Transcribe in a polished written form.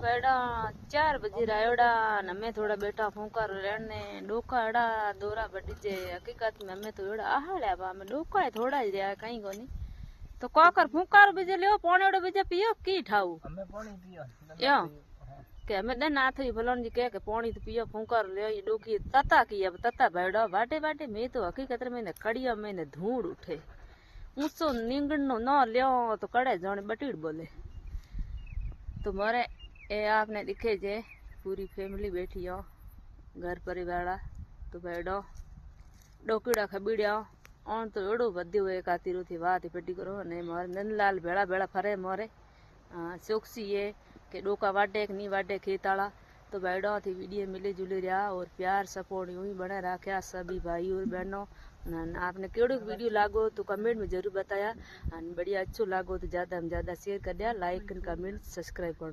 बेड़ा 4 बजे रायोड़ा न मैं थोड़ा बेटा फूंकार रहने डोका अड़ा दोरा बड़ी जे हकीकत में हमें तो एड़ा आहाड़े बा में डोका है थोड़ा ही रहा कहीं कोनी तो काकर फूंकार बजे लियो पौने ओड़े बजे पियो की ठाऊ हमें पानी पियो यो के हमें दे ना थई भलन जी के पानी तो पियो फूंकार लियो ये डोकी तता की अब तता बेड़ा बाटे बाटे में तो हकीकत में ने कड़िया में ने धूड़ उठे ऊंचो नींगणनो न लियो तो कड़े जाने बटीड़ बोले तो मारे ए आपने दिखे जे पूरी फैमिली बैठी हो घर परिवार तो बैठो डोकीड़ा खबीड़ा ऑन तो एड़ो वध्यो है कातीरो थी वात पेटी करो ने मारे नंदलाल भेड़ा भेड़ा फरे मारे चौकसी है के डोका वाटे कि नहीं वाटे खेताला तो बैठो थी वीडियो मिली जुली रहा और प्यार सपोर्ट यूं ही बने रखा सभी भाई और बहनों आपने केड़ो वीडियो लागो तो कमेंट में जरूर बताया बढ़िया अच्छो लागो तो ज्यादा में ज्यादा शेयर कर दिया लाइक कमेंट सब्सक्राइब करो।